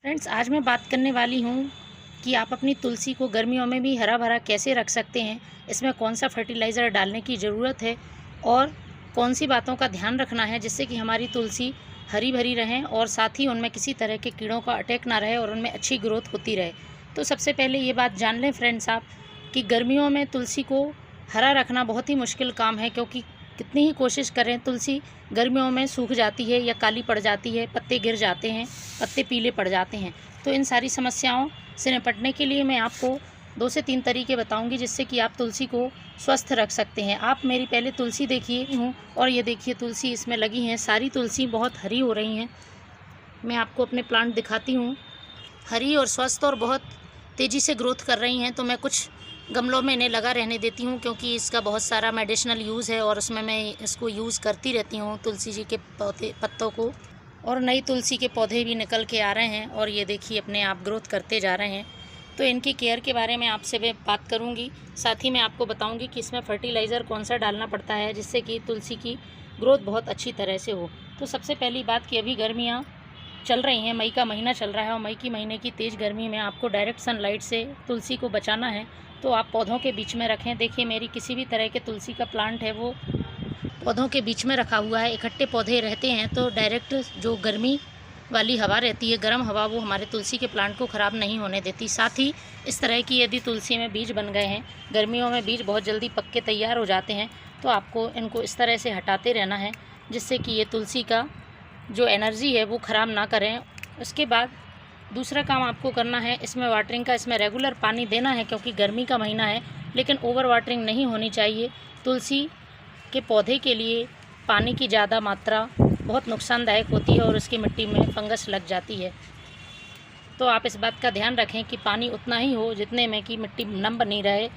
Friends, आज मैं बात करने वाली हूँ कि आप अपनी तुलसी को गर्मियों में भी हरा भरा कैसे रख सकते हैं। इसमें कौन सा फर्टिलाइज़र डालने की ज़रूरत है और कौन सी बातों का ध्यान रखना है जिससे कि हमारी तुलसी हरी भरी रहें और साथ ही उनमें किसी तरह के कीड़ों का अटैक ना रहे और उनमें अच्छी ग्रोथ होती रहे। तो सबसे पहले ये बात जान लें फ्रेंड्स आप कि गर्मियों में तुलसी को हरा रखना बहुत ही मुश्किल काम है, क्योंकि कितनी ही कोशिश करें तुलसी गर्मियों में सूख जाती है या काली पड़ जाती है, पत्ते गिर जाते हैं, पत्ते पीले पड़ जाते हैं। तो इन सारी समस्याओं से निपटने के लिए मैं आपको 2 से 3 तरीके बताऊंगी जिससे कि आप तुलसी को स्वस्थ रख सकते हैं। आप मेरी पहले तुलसी देखिए हूँ और ये देखिए तुलसी इसमें लगी हैं, सारी तुलसी बहुत हरी हो रही हैं। मैं आपको अपने प्लांट दिखाती हूँ, हरी और स्वस्थ और बहुत तेज़ी से ग्रोथ कर रही हैं। तो मैं कुछ गमलों में इन्हें लगा रहने देती हूँ क्योंकि इसका बहुत सारा मेडिसिनल यूज़ है और उसमें मैं इसको यूज़ करती रहती हूँ तुलसी जी के पत्तों को। और नई तुलसी के पौधे भी निकल के आ रहे हैं और ये देखिए अपने आप ग्रोथ करते जा रहे हैं। तो इनकी केयर के बारे में आपसे मैं बात करूँगी, साथ ही मैं आपको बताऊँगी कि इसमें फर्टिलाइज़र कौन सा डालना पड़ता है जिससे कि तुलसी की ग्रोथ बहुत अच्छी तरह से हो। तो सबसे पहली बात कि अभी गर्मियाँ चल रही हैं, मई का महीना चल रहा है और मई की महीने की तेज़ गर्मी में आपको डायरेक्ट सनलाइट से तुलसी को बचाना है। तो आप पौधों के बीच में रखें। देखिए मेरी किसी भी तरह के तुलसी का प्लांट है वो पौधों के बीच में रखा हुआ है। इकट्ठे पौधे रहते हैं तो डायरेक्ट जो गर्मी वाली हवा रहती है, गर्म हवा, वो हमारे तुलसी के प्लांट को ख़राब नहीं होने देती। साथ ही इस तरह की यदि तुलसी में बीज बन गए हैं, गर्मियों में बीज बहुत जल्दी पक के तैयार हो जाते हैं, तो आपको इनको इस तरह से हटाते रहना है जिससे कि ये तुलसी का जो एनर्जी है वो ख़राब ना करें। उसके बाद दूसरा काम आपको करना है, इसमें वाटरिंग का, इसमें रेगुलर पानी देना है क्योंकि गर्मी का महीना है, लेकिन ओवर वाटरिंग नहीं होनी चाहिए। तुलसी के पौधे के लिए पानी की ज़्यादा मात्रा बहुत नुकसानदायक होती है और उसकी मिट्टी में फंगस लग जाती है। तो आप इस बात का ध्यान रखें कि पानी उतना ही हो जितने में कि मिट्टी नम बनी रहे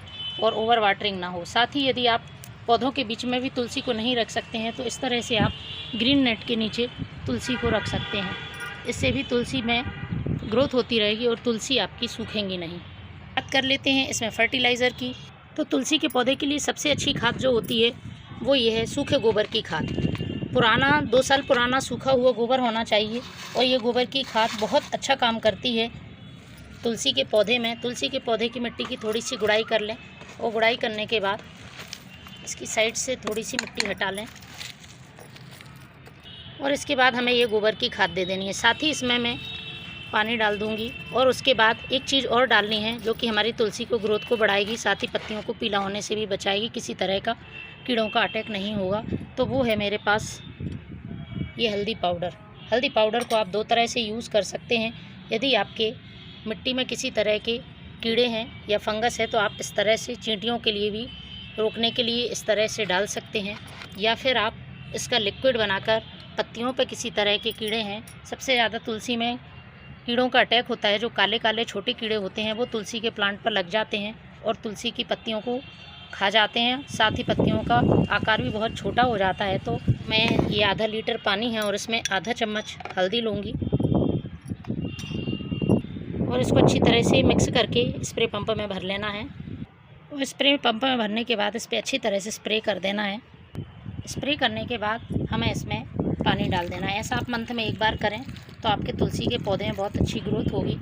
और ओवर वाटरिंग ना हो। साथ ही यदि आप पौधों के बीच में भी तुलसी को नहीं रख सकते हैं तो इस तरह से आप ग्रीन नेट के नीचे तुलसी को रख सकते हैं। इससे भी तुलसी में ग्रोथ होती रहेगी और तुलसी आपकी सूखेंगी नहीं। बात कर लेते हैं इसमें फर्टिलाइज़र की। तो तुलसी के पौधे के लिए सबसे अच्छी खाद जो होती है वो ये है सूखे गोबर की खाद। पुराना 2 साल पुराना सूखा हुआ गोबर होना चाहिए और ये गोबर की खाद बहुत अच्छा काम करती है तुलसी के पौधे में। तुलसी के पौधे की मिट्टी की थोड़ी सी गुड़ाई कर लें और गुड़ाई करने के बाद इसकी साइड से थोड़ी सी मिट्टी हटा लें और इसके बाद हमें ये गोबर की खाद दे देनी है। साथ ही इसमें मैं पानी डाल दूंगी और उसके बाद एक चीज़ और डालनी है जो कि हमारी तुलसी को ग्रोथ को बढ़ाएगी, साथ ही पत्तियों को पीला होने से भी बचाएगी, किसी तरह का कीड़ों का अटैक नहीं होगा। तो वो है मेरे पास ये हल्दी पाउडर। हल्दी पाउडर को आप 2 तरह से यूज़ कर सकते हैं। यदि आपके मिट्टी में किसी तरह के कीड़े हैं या फंगस है तो आप इस तरह से चींटियों के लिए भी रोकने के लिए इस तरह से डाल सकते हैं, या फिर आप इसका लिक्विड बनाकर पत्तियों पर किसी तरह के कीड़े हैं, सबसे ज़्यादा तुलसी में कीड़ों का अटैक होता है, जो काले काले छोटे कीड़े होते हैं वो तुलसी के प्लांट पर लग जाते हैं और तुलसी की पत्तियों को खा जाते हैं। साथ ही पत्तियों का आकार भी बहुत छोटा हो जाता है। तो मैं ये आधा लीटर पानी है और इसमें आधा चम्मच हल्दी लूँगी और इसको अच्छी तरह से मिक्स करके स्प्रे पंप में भर लेना है। और स्प्रे पंप में भरने के बाद इस पर अच्छी तरह से स्प्रे कर देना है। स्प्रे करने के बाद हमें इसमें पानी डाल देना है। ऐसा आप मंथ में 1 बार करें तो आपके तुलसी के पौधे में बहुत अच्छी ग्रोथ होगी।